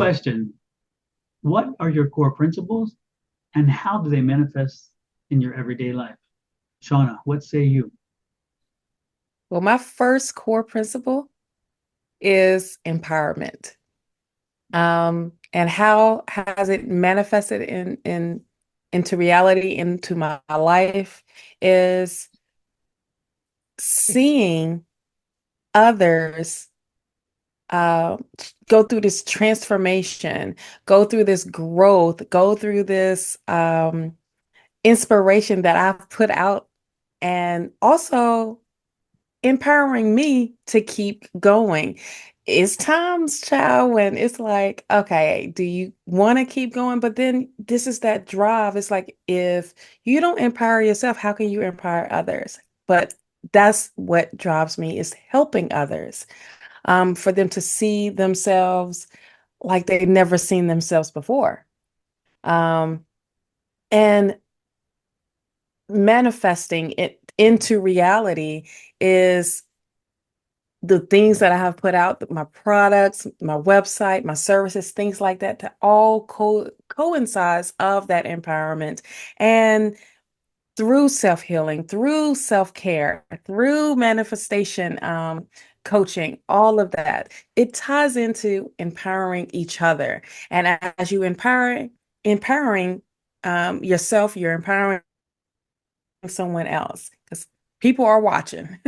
question. What are your core principles and how do they manifest in your everyday life? Shauna, what say you? Well, my first core principle is empowerment. And how has it manifested into reality, into my life, is seeing others uh, go through this transformation, go through this growth, go through this inspiration that I've put out, and also empowering me to keep going. It's times, child, when it's like, okay, do you want to keep going? But then this is that drive. It's like, if you don't empower yourself, how can you empower others? But that's what drives me, is helping others, for them to see themselves like they've never seen themselves before. Um, and manifesting it into reality is the things that I have put out, my products, my website, my services, things like that, to all coincides of that empowerment. And through self-healing, through self-care, through manifestation, coaching, all of that, it ties into empowering each other. And as you empowering yourself, you're empowering someone else, because people are watching.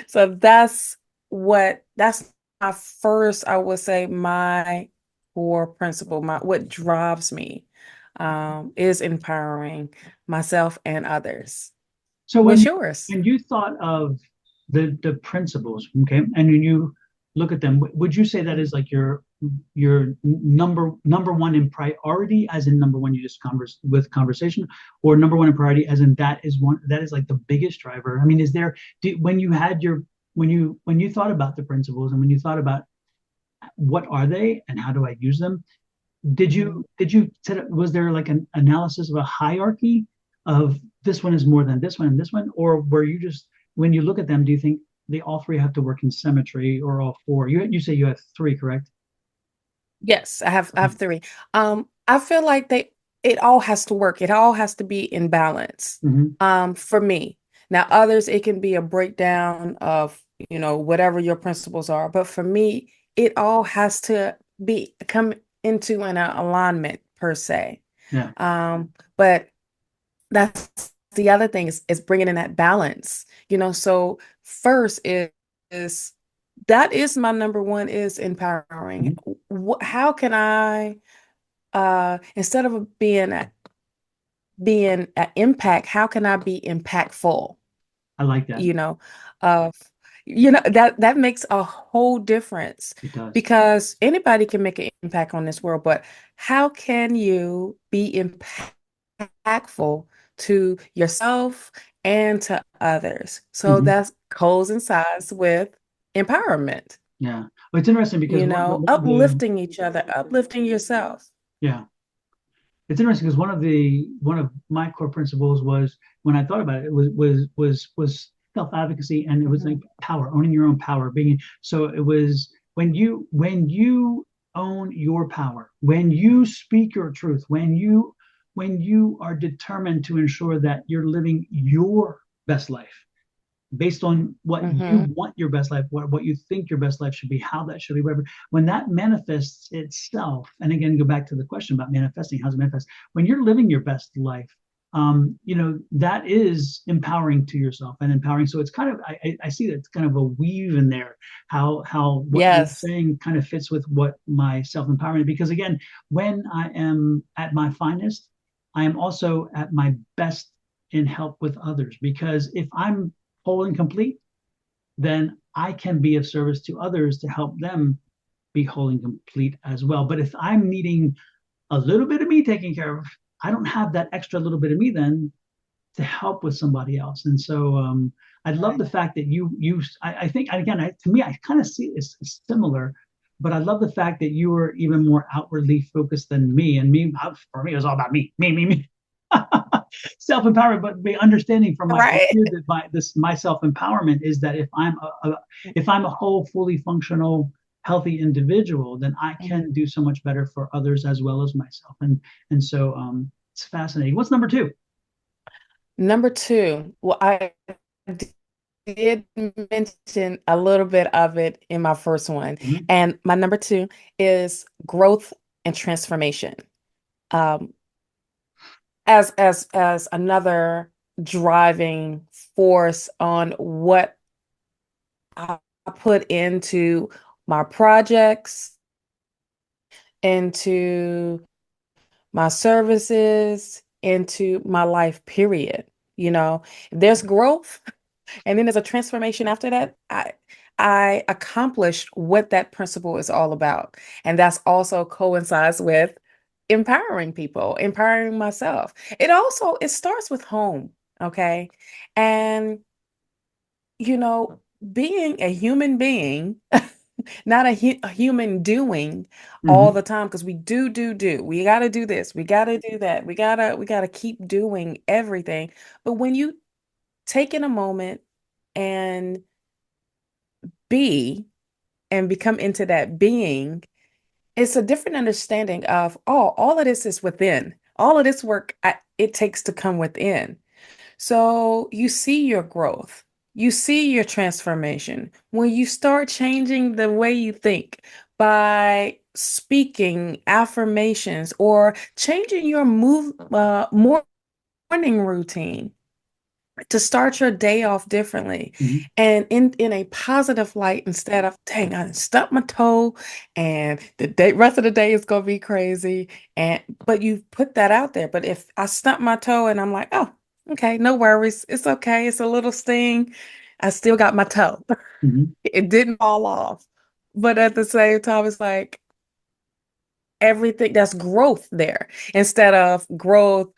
So that's my first, I would say, my core principle, my what drives me, is empowering myself and others. So What's yours? when you thought of the principles, okay, and when you look at them, would you say that is like your number one in priority, as in number one you just conversation, or number one in priority as in that is like the biggest driver? I mean, is there when you had your when you thought about the principles and when you thought about what are they and how do I use them, Mhm. did you set up, was there like an analysis of a hierarchy of this one is more than this one and this one, or were you just when you look at them, do you think they all three have to work in symmetry or all four? You say you have three, correct? Yes, I have three. I feel like it all has to work. It all has to be in balance. Mm-hmm. For me. Now, others, it can be a breakdown of, whatever your principles are. But for me, it all has to be come into an alignment per se. Yeah, But that's the other thing, is bringing in that balance. So first is that is my number one, is empowering. How can I, instead of being an impact, how can I be impactful? I like that. You know, of that makes a whole difference, It does. because anybody can make an impact on this world, but how can you be impactful to yourself and to others? So Hmm. that coincides with empowerment, Yeah, but it's interesting because one of the uplifting each other, uplifting yourself. yeah, it's interesting because one of my core principles was when I thought about it, was self-advocacy, and it was like Mhm. power, owning your own power, being so it was when you own your power, when you speak your truth, when you are determined to ensure that you're living your best life based on what you Mhm. want your best life, what you think your best life should be, how that should be, whatever. When that manifests itself, and again, go back to the question about manifesting, how's it manifest? When you're living your best life, that is empowering to yourself and empowering. So it's kind of, I see that it's kind of a weave in there, how what you're Yes. saying kind of fits with what my self empowerment. Because again, when I am at my finest, I am also at my best in help with others. Because if I'm whole and complete, then I can be of service to others to help them be whole and complete as well. But if I'm needing a little bit of me taken care of, I don't have that extra little bit of me then to help with somebody else. And so I love the fact that I think, again, to me, I kind of see it as similar, but I love the fact that you were even more outwardly focused than me. And me, for me, it was all about me. Self empowerment, but the understanding from my point of Right. view that my self empowerment is that if I'm a whole, fully functional healthy individual, then I Mhm. can do so much better for others as well as myself. And so it's fascinating. What's number two? Number two, well, I did mention a little bit of it in my first one. Mhm. And my number two is growth and transformation. Um, as another driving force on what I put into my projects, into my services, into my life, period. You know, there's growth and then there's a transformation after that. I accomplished what that principle is all about. And that's also coincides with empowering people, empowering myself. It starts with home, okay? And you know, being a human being, not a human doing all Mhm. the time, because we do. We got to do this. We got to do that. We got to keep doing everything. But when you take in a moment and be and become into that being, it's a different understanding of, oh, all of this is within. All of this work it takes to come within. So you see your growth, you see your transformation when you start changing the way you think by speaking affirmations or changing your morning routine to start your day off differently Mhm. and in a positive light instead of, dang, I stubbed my toe and the rest of the day is gonna be crazy. And but you put that out there. But if I stump my toe and I'm like, oh, okay, no worries, it's okay, it's a little sting. I still got my toe. Mhm. It didn't fall off. But at the same time, it's like everything that's growth there instead of growth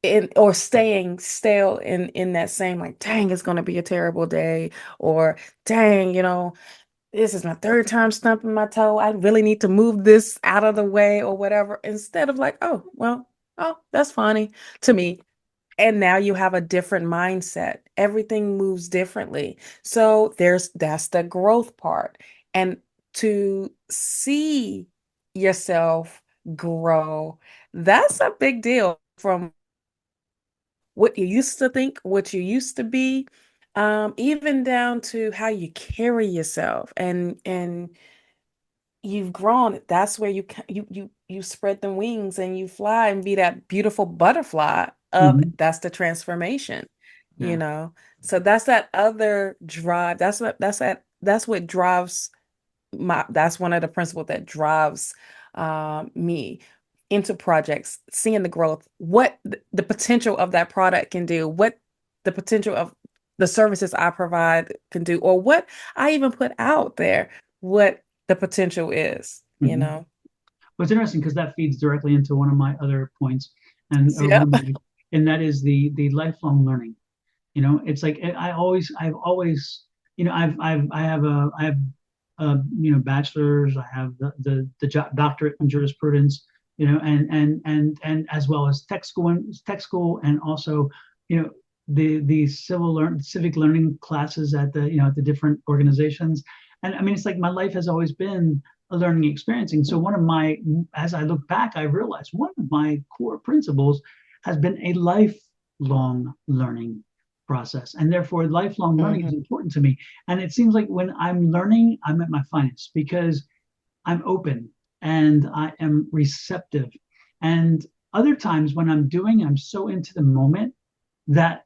in or staying stale in that same like, dang, it's gonna be a terrible day, or dang, this is my third time stumping my toe. I really need to move this out of the way or whatever. Instead of like, oh, well, oh, that's funny to me. And now you have a different mindset. Everything moves differently. So that's the growth part. And to see yourself grow, that's a big deal from what you used to think, what you used to be, even down to how you carry yourself and you've grown. That's where you spread the wings and you fly and be that beautiful butterfly of Mhm. that's the transformation, you Yeah. know. So that's that other drive. That's what drives that's one of the principles that drives me into projects, seeing the growth, what the potential of that product can do, what the potential of the services I provide can do, or what I even put out there, what the potential is, you Mhm. know? Well, it's interesting because that feeds directly into one of my other points, and or one Yep. of my, and that is the lifelong learning. It's like I've always, I have bachelor's, I have the doctorate in jurisprudence, and as well as tech school, and also, you know, the civic learning classes at the different organizations. And I mean, it's like my life has always been a learning experience. And so as I look back, I realized one of my core principles has been a lifelong learning process. And therefore, lifelong learning Hmm. is important to me. And it seems like when I'm learning, I'm at my finest because I'm open and I am receptive. And other times when I'm doing, I'm so into the moment that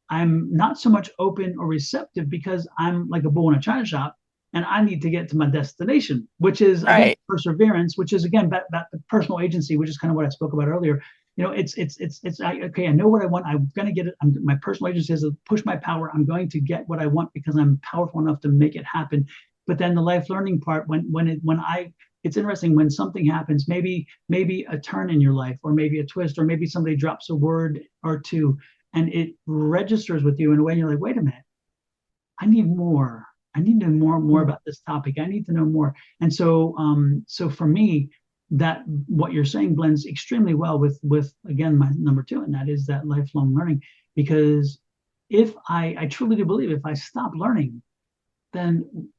I'm not so much open or receptive because I'm like a bull in a china shop and I need to get to my destination, which is again Right. perseverance, which is again that personal agency, which is kind of what I spoke about earlier. Okay, I know what I want. I'm gonna get it. My personal agency is to push my power. I'm going to get what I want because I'm powerful enough to make it happen. But then the life learning part, when I it's interesting when something happens, maybe a turn in your life, or maybe a twist, or maybe somebody drops a word or two, and it registers with you in a way, and you're like, wait a minute, I need more. I need to know more Mhm. about this topic. I need to know more. And so for me, that what you're saying blends extremely well with again my number two, and that is that lifelong learning. Because if I truly do believe if I stop learning, then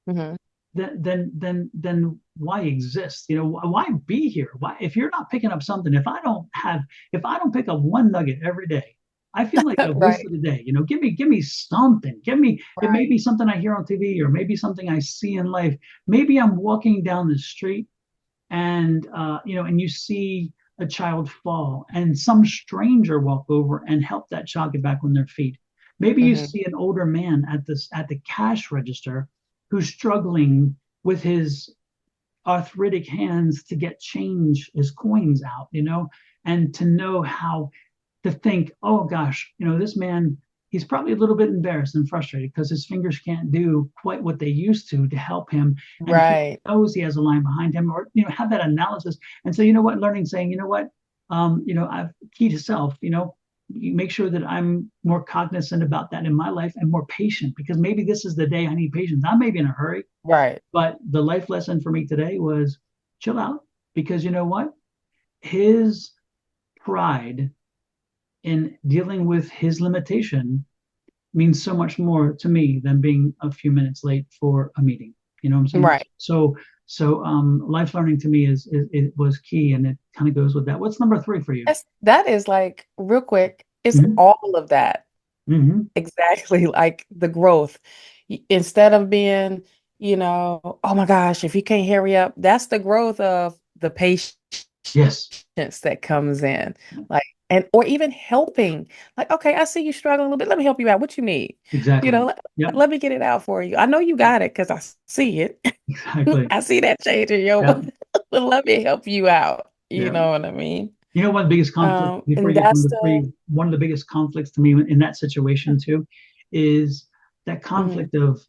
Mhm. then why exist? You know, why be here? Why, if you're not picking up something, if I don't pick up one nugget every day, I feel like I've Right, wasted a day. You know, give me something. Give me, it may right. be something I hear on TV, or maybe something I see in life. Maybe I'm walking down the street and you know, and you see a child fall, and some stranger walk over and help that child get back on their feet. Maybe you Hmm. see an older man at the cash register who's struggling with his arthritic hands to get change, his coins out, you know, and to know how to think, oh gosh, you know, this man, he's probably a little bit embarrassed and frustrated because his fingers can't do quite what they used to help him. And he Right. knows he has a line behind him, or, you know, have that analysis. And so, you know what, learning, saying, you know what, you know, I've key to self, you know, you make sure that I'm more cognizant about that in my life and more patient, because maybe this is the day I need patience. I may be in a hurry, Right. but the life lesson for me today was chill out, because you know what? His pride in dealing with his limitation means so much more to me than being a few minutes late for a meeting. You know what I'm saying? Right. Life learning to me it was key, and it kind of goes with that. What's number three for you? That is like real quick, it's Mm-hmm. all of that. Mm-hmm. Exactly, like the growth. Instead of being, oh my gosh, if you can't hurry up, that's the growth of the patience Yes, that comes in. Like, and or even helping. Like, okay, I see you struggling a little bit. Let me help you out. What you need? exactly. Let, Yep, let me get it out for you. I know you got it because I see it. exactly. I see that change in your, Yep, but let me help you out. You yep. know what I mean? You know, one of the biggest conflicts, before And you get to that's number the three, one of the biggest conflicts to me in that situation too is that mhm, conflict of,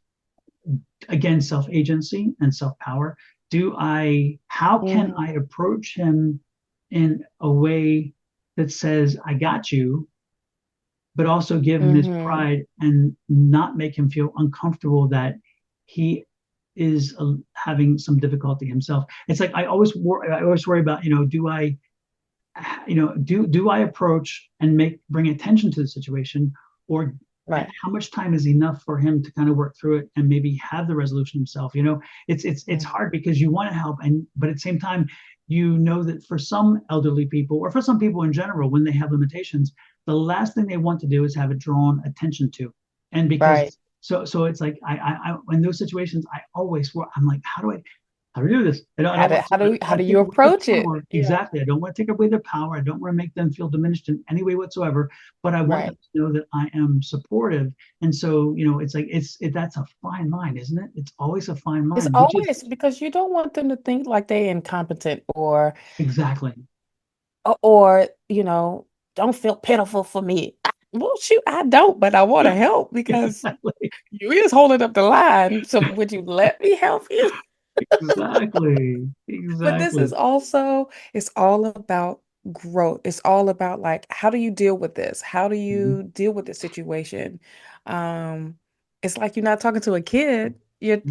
again, self-agency and self-power. How can mhm, I approach him in a way that says, I got you, but also give him his mhm, pride and not make him feel uncomfortable that he is having some difficulty himself. It's like I always worry about, you know, do I approach and bring attention to the situation, or right. how much time is enough for him to kind of work through it and maybe have the resolution himself? You know, it's Mhm, hard because you want to help, and but at the same time, you know that for some elderly people, or for some people in general, when they have limitations, the last thing they want to do is have it drawn attention to. And right. because so it's like in those situations, I'm like, how do we do this? I don't How want do to take you away their approach it? power. Yeah, Exactly. I don't want to take away their power. I don't want to make them feel diminished in any way whatsoever. But I want them right. to know that I am supportive. And so, you know, it's like that's a fine line, isn't it? It's always a fine It's line, which is always because you don't want them to think like they're incompetent exactly, or don't feel pitiful for me. Well, shoot, I don't, but I want to help because exactly, you is holding up the line. So would you let me help you? exactly, But this is exactly. also, it's all about growth. It's all about like, how do you deal with this? How do Mhm. you deal with the situation? Um, it's like you're not talking to a kid. You're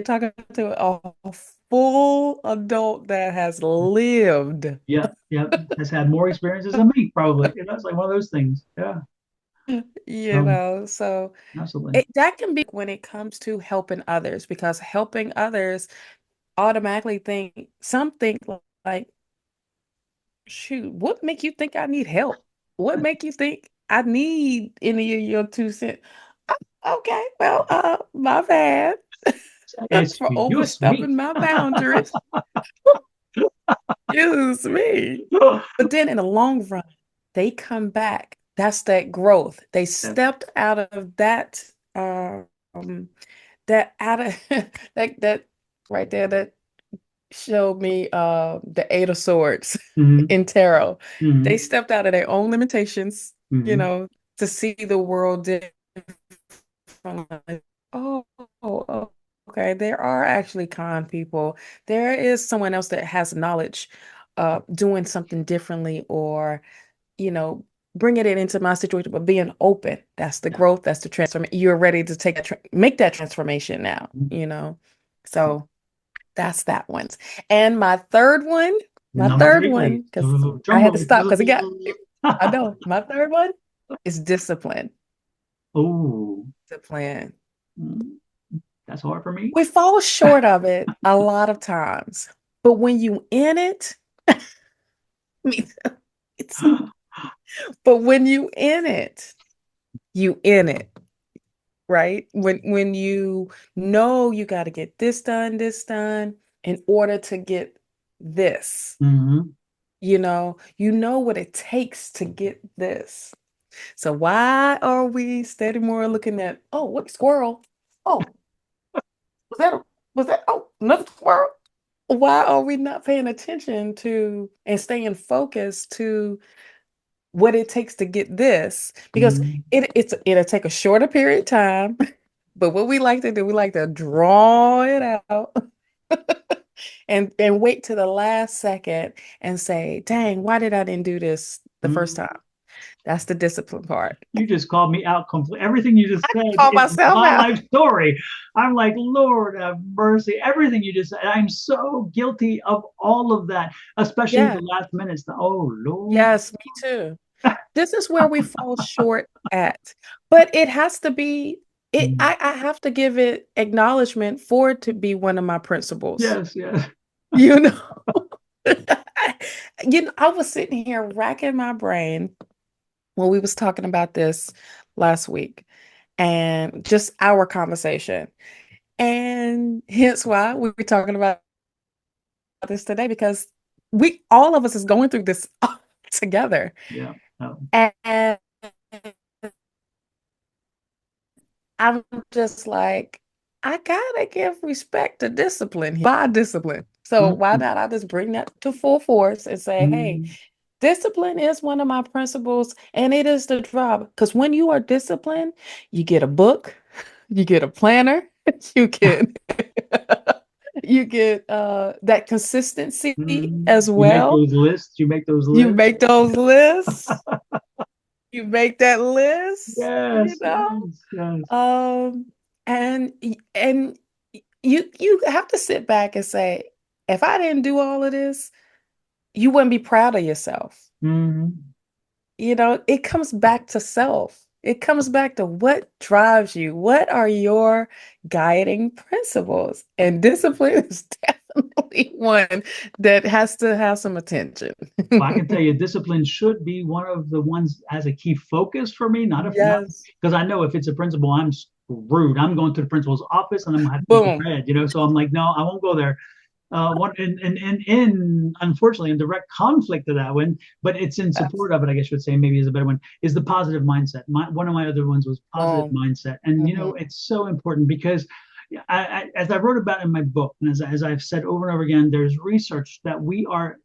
talking to a full adult that has lived, Yeah, yeah. Has had more experiences than me, probably. You know, it's like one of those things. Yeah. So So absolutely. that can be when it comes to helping others, because helping others automatically think like, shoot, what make you think I need help? What make you think I need any of your 2 cents? Okay, well, my bad for Excuse me. overstepping my boundaries. Excuse me. But then in the long run, they come back. That's that growth. They Yeah. stepped out of um, that out of that right there that showed me the Eight of Swords Hmm. in tarot. They Hmm. stepped out of their own limitations, Hmm. to see the world differently. Oh, okay. There are actually con people. There is someone else that has knowledge doing something differently, or, you know, bringing it into my situation, but being open. That's the Yeah. growth. That's the transformation. You're ready to make that transformation now. So that's that one. And my Number third three, one, because I drum had to roll. stop because I know, my third one is discipline. Oh, Discipline. that's That's hard for me. We fall short of it a lot of times. But when you in it, me too. It's but when you in it, you in it, right? When you know you got to get this done in order to get this, Hmm. you know what it takes to get this. So why are we steady more looking at, oh, what squirrel? Oh, was that oh, another squirrel? Why are we not paying attention to and staying focused to what it takes to get this? Because Hmm. it'll take a shorter period of time, but what we like to do, we like to draw it out and wait to the last second and say, dang, why did I didn't do this the first Hmm. time? That's the discipline part. You just called me out completely. Everything you just said Call is myself my out. life story. I'm like, Lord have mercy. Everything you just said. I'm so guilty of all of that, especially Yeah. the last minutes. Oh, Lord. Yes, me too. This is where we fall short at. But it has to be it Mm. I have to give it acknowledgement for it to be one of my principles. Yes, yes. You know, I was sitting here racking my brain when we was talking about this last week and just our conversation. And hence why we were talking about this today because we all of us is going through this together. Yeah. Oh. And I'm just like, I gotta give respect to discipline, by discipline. So why Mm-hmm. not I just bring that to full force and say, hey, Mm-hmm. discipline is one of my principles, and it is the job. Because when you are disciplined, you get a book, you get a planner, you get you get that consistency Mm-hmm. as You make well. those lists. You make those You lists. make those lists, you make that list, Yes, yes, yes. Um, and you have to sit back and say, if I didn't do all of this, you wouldn't be proud of yourself. Mm-hmm. It comes back to self. It comes back to what drives you. What are your guiding principles? And discipline is definitely one that has to have some attention. Well, I can tell you, discipline should be one of the ones as a key focus for me. Not Yes. because I know if it's a principal, I'm screwed. I'm going to the principal's office and I'm gonna have to eat the Boom. bread, you know. So I'm like, no, I won't go there. One in unfortunately in direct conflict to that one, but it's in support of it. I guess I should say maybe is a better one. Is the positive mindset. One of my other ones was positive Boom. mindset, and you Mhm. know it's so important because as I wrote about in my book, and as I've said over and over again, there's research that we are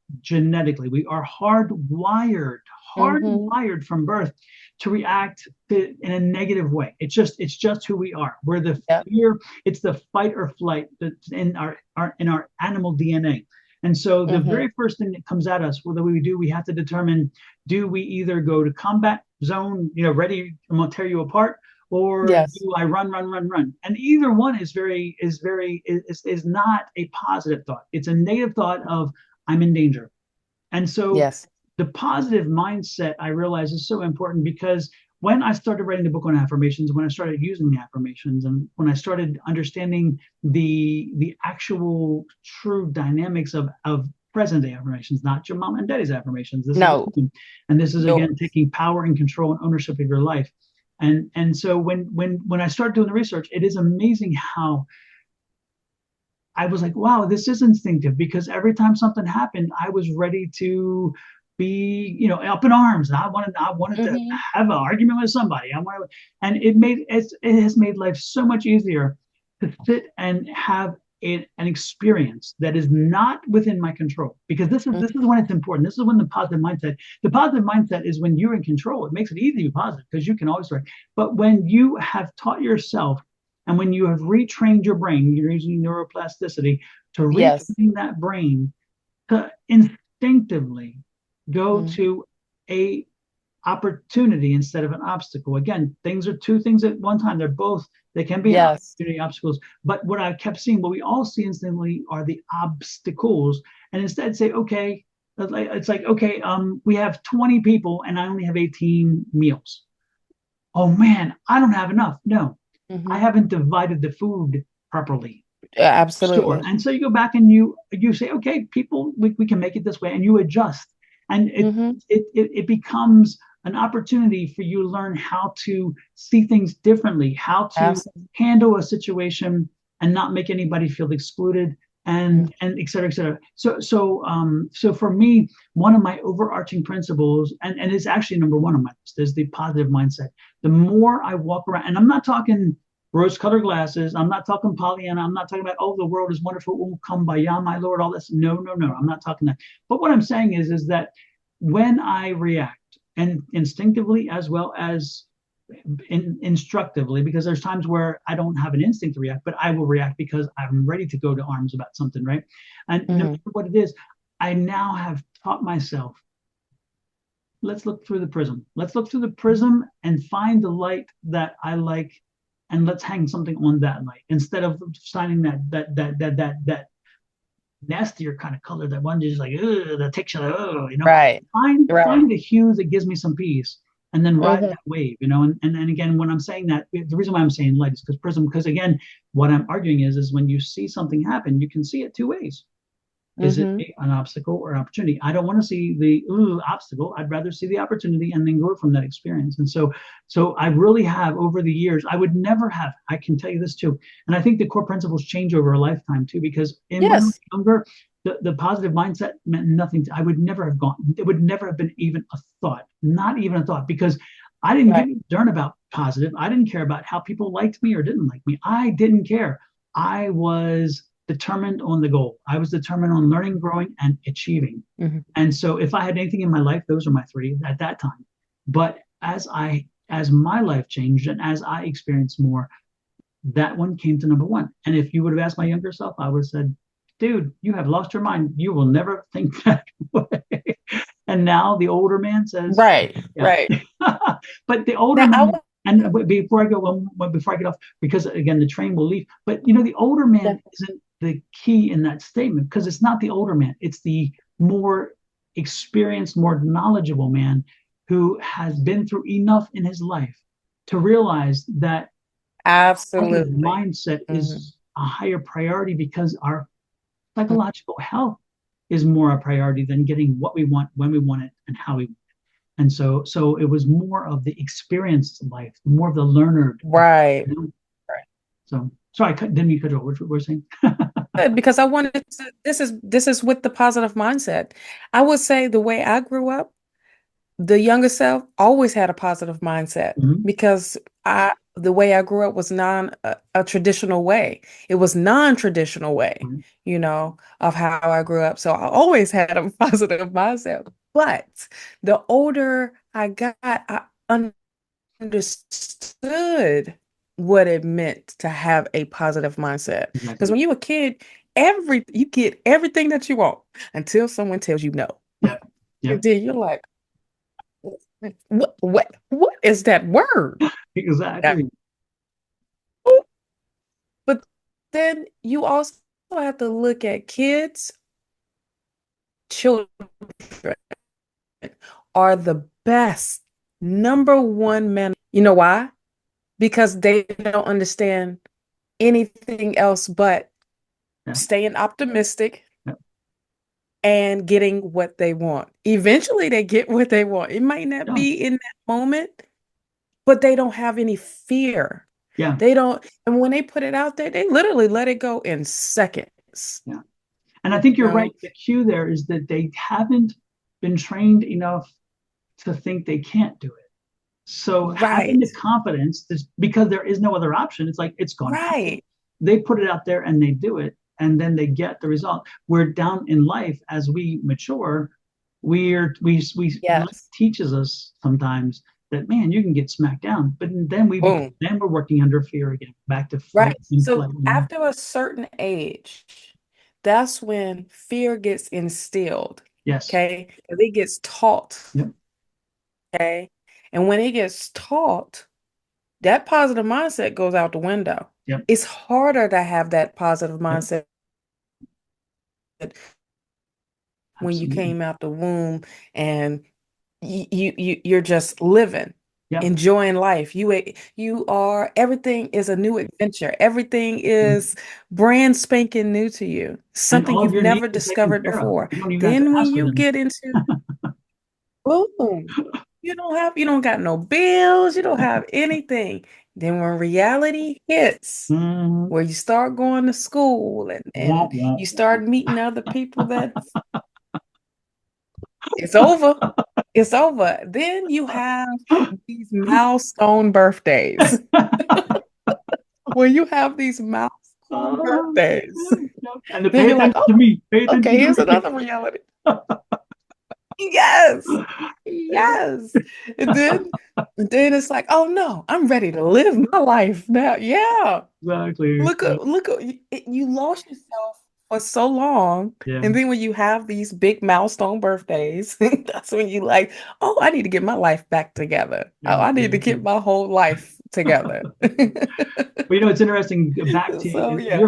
Mhm. hardwired from birth to react in a negative way. It's just who we are. We're the Yep. fear. It's the fight or flight that's in our animal DNA. And so the Mhm. very first thing that comes at us, what do we do? We have to determine: do we either go to combat zone, ready, I'm gonna tear you apart, or Yes. do I run, run, run, run? And either one is not a positive thought. It's a negative thought of I'm in danger. And so Yes. the positive mindset I realize is so important because when I started writing the book on affirmations, when I started using the affirmations, and when I started understanding the actual true dynamics of present day affirmations, not your mom and daddy's affirmations. This is No, and this is again yours. taking power and control and ownership of your life. And so when I started doing the research, it is amazing how I was like, wow, this is instinctive because every time something happened, I was ready to be, up in arms. And I wanted to Hmm. have an argument with somebody. And it has made life so much easier to sit and have an experience that is not within my control. Because this is when it's important. This is when the positive mindset is when you're in control. It makes it easy to be positive because you can always start. But when you have taught yourself and when you have retrained your brain, you're using neuroplasticity to Yes. retrain that brain to instinctively go Mhm. to a opportunity instead of an obstacle. Again, things are two things at one time. They can be an Yes. opportunity, obstacles. But what I kept seeing, what we all see instantly are the obstacles. And instead say, okay, it's like, okay, we have 20 people and I only have 18 meals. Oh man, I don't have enough. No, I Hmm. haven't divided the food properly. Sure. Absolutely. And so you go back and you say, okay, people, we can make it this way, and you adjust. And Hmm. it becomes an opportunity for you to learn how to see things differently, how to Absolutely. handle a situation and not make anybody feel excluded, and et cetera, et cetera. So for me, one of my overarching principles, and it's actually number one on my list, is the positive mindset. The more I walk around, and I'm not talking rose-colored glasses. I'm not talking Pollyanna. I'm not talking about, oh, the world is wonderful. Oh, kumbaya, my Lord, all this. No, no, no. I'm not talking that. But what I'm saying is that when I react, and instinctively as well as instructively, because there's times where I don't have an instinct to react, but I will react because I'm ready to go to arms about something, right? And no Hmm. matter what it is, I now have taught myself, let's look through the prism. Let's look through the prism and find the light that I like, and let's hang something on that light instead of shining that nastier kind of color, that one just like that takes you like, oh, Right. Right. find the hue that gives me some peace, and then ride Hmm. that wave, and again, when I'm saying that, the reason why I'm saying light is because prism, because again, what I'm arguing is when you see something happen, you can see it two ways. Is it Hmm. an obstacle or an opportunity? I don't want to see the obstacle. I'd rather see the opportunity and then grow from that experience. And so I really have over the years. I would never have. I can tell you this too, and I think the core principles change over a lifetime too. Because when I was Yes. younger, the positive mindset meant nothing. I would never have gone. It would never have been even a thought, not even a thought, because I didn't give Right. a darn about positive. I didn't care about how people liked me or didn't like me. I didn't care. I was determined on the goal. I was determined on learning, growing, and achieving. Hmm. And so if I had anything in my life, those are my three at that time. But as my life changed and as I experienced more, that one came to number one. And if you would have asked my younger self, I would have said, dude, you have lost your mind. You will never think that way. And now the older man says, Right. yeah. Right. But the older Now I man, want and before I go, before I get off, because again, the train will leave. But the older man to. isn't the key in that statement, because it's not the older man, it's the more experienced, more knowledgeable man who has been through enough in his life to realize that positive Absolutely. mindset Hmm. is a higher priority, because our psychological health is more a priority than getting what we want, when we want it, and how we want it. And so it was more of the experienced life, more of the learner. Right. You know? So sorry, didn't you cut you off? What we're saying? Good, because I wanted to, this is with the positive mindset. I would say the way I grew up, the younger self always had a positive mindset Mhm. because the way I grew up was non a traditional way. It was non-traditional way, Right. of how I grew up. So I always had a positive mindset. But the older I got, I understood what it meant to have a positive mindset. Because Exactly. when you were a kid, you get everything that you want until someone tells you no. Yep. And Yep. then you're like, what is that word? Yeah. Exactly. But then you also have to look at kids, children are the best number one man. You know why? Because they don't understand anything else but Yeah. staying optimistic Yep. and getting what they want. Eventually, they get what they want. It might not Yeah. be in that moment, but they don't have any fear. Yeah. They don't, and when they put it out there, they literally let it go in seconds. Yeah. And I You think you're right. know, The cue there is that they haven't been trained enough to think they can't do it. So having right, the confidence, is because there is no other option. It's like it's going to happen. right. They put it out there and they do it, and then they get the result. We're down in life as we mature. We life Yes. teaches us sometimes that, man, you can get smacked down, but Boom. then we're working under fear again, back to Right. fight and So flight. after a certain age, that's when fear gets instilled. Yes. Okay. It gets taught. Yep. Okay. And when it gets taught, that positive mindset goes out the window. Yep. It's harder to have that positive Yep. mindset when you Absolutely. came out the womb and you're just living. Yep. enjoying life. You are everything is a new adventure. Everything Mhm. is brand spanking new to you. And Something all of you've your needs never are taken discovered care of. before. You don't even have to Then when ask for you them. get into boom, you don't got no bills, you don't have anything. Then when reality hits, Mhm. where you start going to school Womp and womp. you start meeting other people that it's over. It's over. Then you have these milestone birthdays. When you have these milestone birthdays, And to then pay you're like, attention oh, to me. Pay attention okay, to here's me. another reality. Yes. Yes. And then it's like, oh no, I'm ready to live my life now. Yeah. Exactly. Look at you lost yourself for so long. Yeah. And then when you have these big milestone birthdays, that's when you like, oh, I need to get my life back together. Oh, Yeah. I need to Yeah. get my whole life together. But it's interesting. Back to So yeah.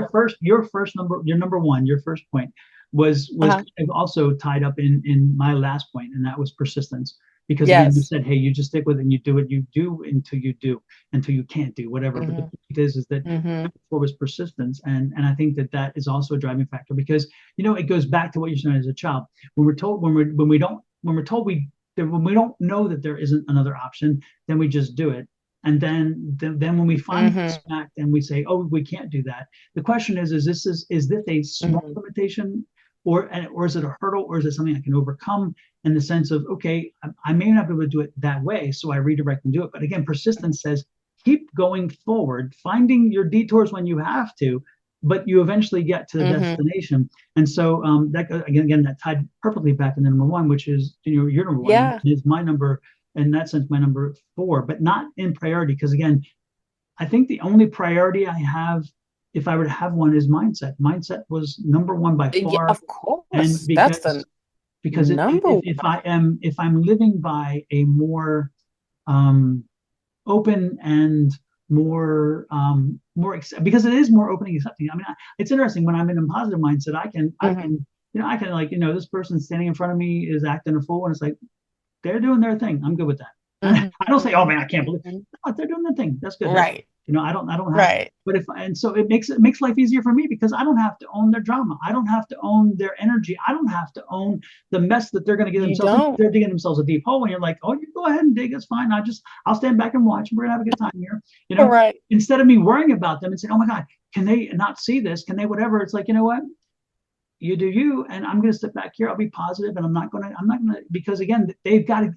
your first number, your number one, your first point was Uh-huh. kind of also tied up in my last point, and that was persistence. Because again, you Yes. said, hey, you just stick with it and you do it, you do until you can't do whatever. But the Hmm. point is that Hmm. before was persistence, and I think that that is also a driving factor because it goes back to what you're saying as a child. When we're told when we don't when we're told we when we don't know that there isn't another option, then we just do it. And then when we finally get Hmm. smacked and we say, "Oh, we can't do that," the question is this a small Hmm. limitation, or is it a hurdle, or is it something I can overcome? In the sense of, okay, I may not be able to do it that way, so I redirect and do it. But again, persistence says keep going forward, finding your detours when you have to, but you eventually get to the Hmm. destination. And so that again that tied perfectly back into number one, which is your number one Yeah. is my number in that sense, my number four, but not in priority. Because again, I think the only priority I have, if I were to have one, is mindset. Mindset was number one by Yeah, far, of and course. That's the because number if one. if I'm living by a more um, open and more because it is more open and accepting. I mean, it's interesting when I'm in a positive mindset. I Hmm. can I can like this person standing in front of me is acting a fool, and it's like they're doing their thing. I'm good with that. Hmm. I don't say, oh man, I can't believe. No, they're doing their thing. That's good. That's Right. I don't have. Right. But if and so it makes life easier for me because I don't have to own their drama. I don't have to own their energy. I don't have to own the mess that they're going to get You themselves in. don't. They're digging themselves a deep hole, and you're like, oh, you go ahead and dig. It's fine. I'll stand back and watch. We're gonna have a good time here. You know, Right. instead of me worrying about them and saying, oh my God, can they not see this? Can they whatever? It's like, you know what? You do you, and I'm going to step back here. I'll be positive, and I'm not going to because again they've got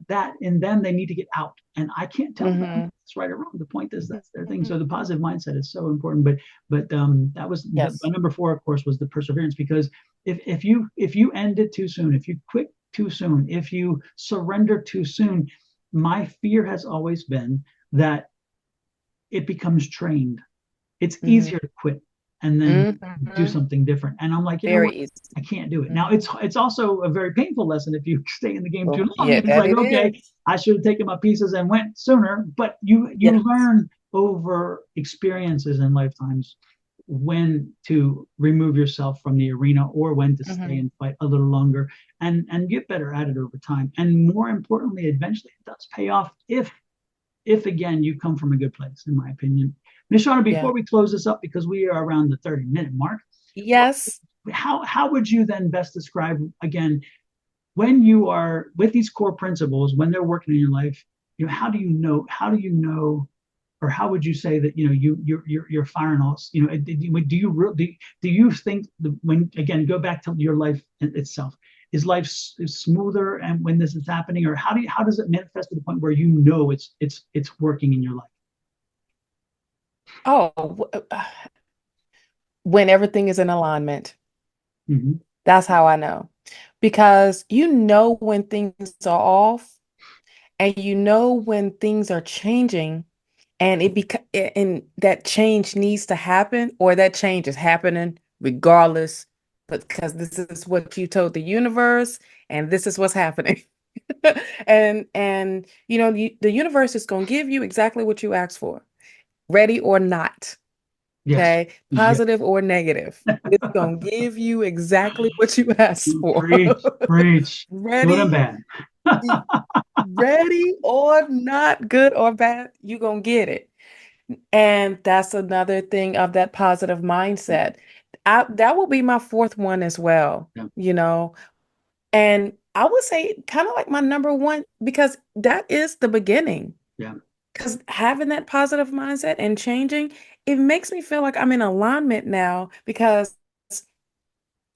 that in them. They need to get out, and I can't tell them Hmm. it's right or wrong. The point is that's their thing. So the positive mindset is so important. But that was Yes. my number four, of course, was the perseverance because if you end it too soon, if you quit too soon, if you surrender too soon, my fear has always been that it becomes trained. It's Hmm. easier to quit and then do Hmm. something different. And I'm like, you know Very what? easy. I can't do it. Now Mhm. it's also a very painful lesson if you stay in the game too Oh, long. yeah, It's that like, it okay, is. I should have taken my pieces and went sooner. But you Yes. learn over experiences and lifetimes when to remove yourself from the arena or when to stay Hmm. and fight a little longer and get better at it over time. And more importantly, eventually it does pay off if again you come from a good place, in my opinion. Miss Shauna, before Yeah. we close this up, because we are around the 30-minute mark, Yes. how would you then best describe again when you are with these core principles, when they're working in your life, how do you know or how would you say that you're firing all do you think when again go back to your life itself, is life smoother and when this is happening, or how does it manifest to the point where it's working in your life? Oh, when everything is in alignment. Mm-hmm. That's how I know. Because you know when things are off and you know when things are changing and and that change needs to happen or that change is happening regardless, but because this is what you told the universe and this is what's happening. And the universe is going to give you exactly what you asked for, ready or not. Yes. Okay, Yep. positive or negative. It's going to give you exactly what you asked for. Preach, preach, good and Ready? bad. Ready or not, good or bad, you're gonna get it. And that's another thing of that positive mindset. That will be my fourth one as well, Yeah, you know. And I would say kind of like my number one, because that is the beginning. yeah, Because having that positive mindset and changing, it makes me feel like I'm in alignment now because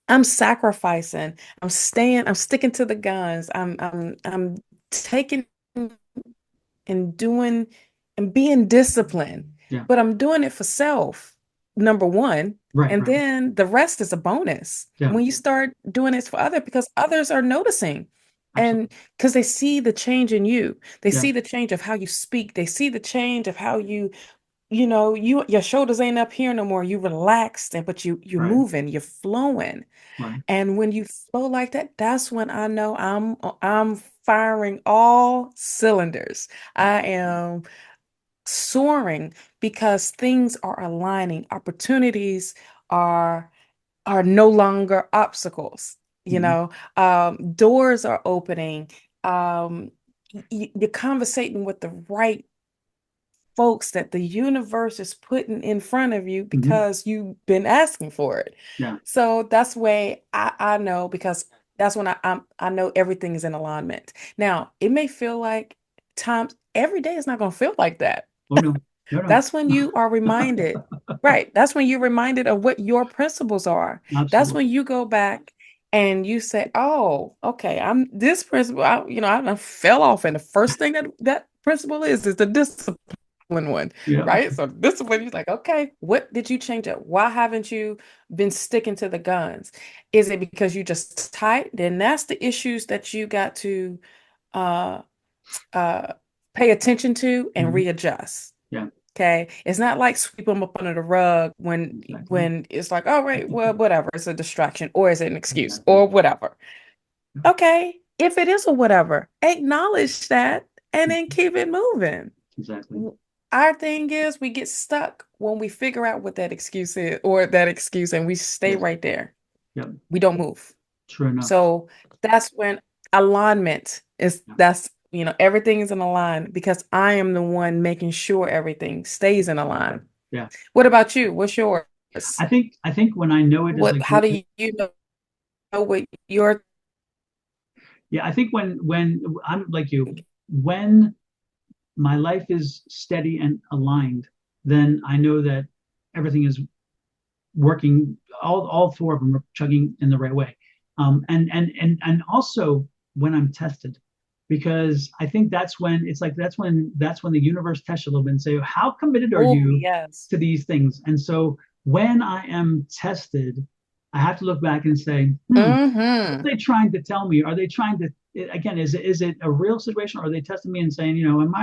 I'm sacrificing, I'm sticking to the guns, I'm taking and doing and being disciplined, yeah. but I'm doing it for self, number one. Right, And right. then the rest is a bonus Yeah, when you start doing it for other because others are noticing. And absolutely. because they see the change in you, they Yeah, see the change of how you speak, they see the change of how your shoulders ain't up here no more. You relaxed, and but you're right, moving, you're flowing. right. And when you flow like that, that's when I know I'm firing all cylinders. I am soaring because things are aligning. Opportunities are are no longer obstacles. Hmm. Doors are opening. You're conversating with the right folks that the universe is putting in front of you Hmm. because you've been asking for it. Yeah, So that's way I know because that's when I know everything is in alignment. Now, it may feel like times every day is not going to feel like that. oh no, no, That's when you are reminded, no. right? That's when you're reminded of what your principles are. That's when Absolutely. you go back and you say, "Oh, okay, I'm this principle. I fell off, and the first thing that principle is the discipline one, Yeah, right? So discipline, you're like, okay, what did you change up? Why haven't you been sticking to the guns? Is it because you just tight? Then that's the issues that you got to uh uh pay attention to and hmm, readjust. yeah, Okay. It's not like sweep them up under the rug when exactly, when it's like, all right, well, whatever, it's a distraction or is it an excuse exactly. or whatever. Yeah, Okay. If it is a whatever, acknowledge that and then keep it moving. exactly. Our thing is we get stuck when we figure out what that excuse is or that excuse and we stay Yes. right there. Yep. We don't move. True enough. So that's when alignment is Yeah. everything is in a line because I am the one making sure everything stays in a line. Yeah. What about you? What's yours? I think when I know it is What like, how do you know what your yeah, I think when I'm like you, when my life is steady and aligned, then I know that everything is working. All four of them are chugging in the right way. And also when I'm tested, because I think that's when it's like that's when the universe tests you a little bit and say, how committed are oh you yes. to these things? And so when I am tested, I have to look back and say, what Mm-hmm. are they trying to tell me? Are they trying to again? Is it a real situation, or are they testing me and saying, am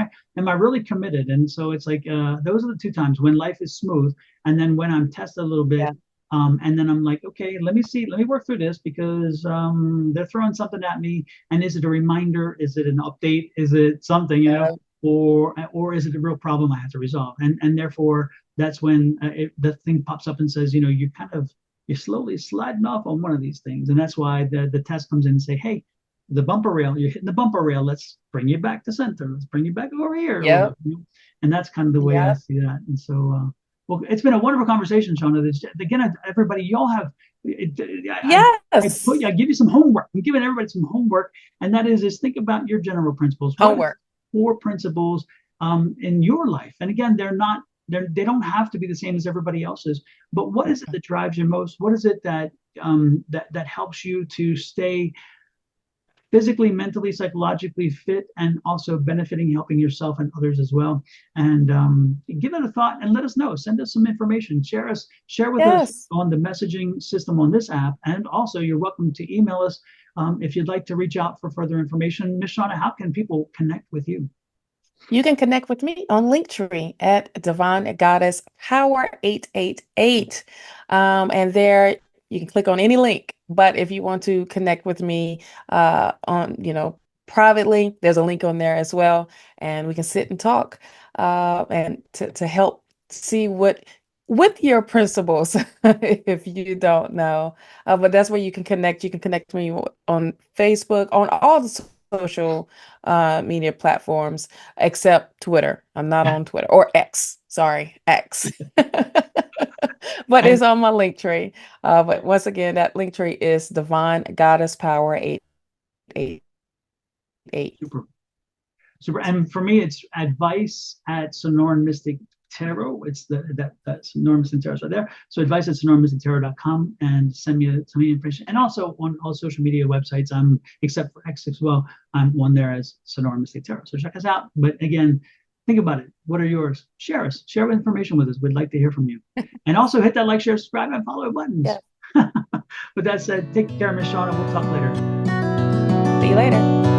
I really committed? And so it's like those are the two times when life is smooth, and then when I'm tested a little bit, Yeah. and then I'm like, okay, let me see, let me work through this because they're throwing something at me, and is it a reminder? Is it an update? Is it something, Yeah. or is it a real problem I have to resolve? And therefore that's when the thing pops up and says, you're slowly sliding off on one of these things. And that's why the test comes in and say, hey, the bumper rail, you're hitting the bumper rail. Let's bring you back to center. Let's bring you back over here a little Yep. bit. And that's kind of the way I Yep. see that. And so, well, it's been a wonderful conversation, Shauna. Again, everybody, y'all have, I Yes. give you some homework. I'm giving everybody some homework. And that is think about your general principles. What is Homework. four principles in your life? And again, they don't have to be the same as everybody else's, but what is it that drives you most? What is it that helps you to stay physically, mentally, psychologically fit, and also benefiting, helping yourself and others as well? And give it a thought and let us know. Send us some information. Share with us Yes. on the messaging system on this app, and also you're welcome to email us if you'd like to reach out for further information. Miss Shauna, how can people connect with you? You can connect with me on Linktree at Divine Goddess Power 888. And there you can click on any link. But if you want to connect with me privately, there's a link on there as well. And we can sit and talk and to help see what with your principles if you don't know. But that's where you can connect. You can connect me on Facebook, on all the social media platforms except Twitter. I'm not on Twitter or X. Sorry, X. But And it's on my link tree. But once again, that link tree is Divine Goddess Power 888. super. Super. And for me, it's advice at Sonoran Mystic Tarot. It's that's Sonoran Mystic Tarot right there. So advice at sonoranmystictarot.com and send me information. And also on all social media websites, I'm except for X as well. I'm on there as Sonoran Mystic Tarot. So check us out. But again, think about it. What are yours? Share us. Share information with us. We'd like to hear from you. And also hit that like, share, subscribe, and follow buttons. Yeah. With that said, take care, Miss Shauna. We'll talk later. See you later.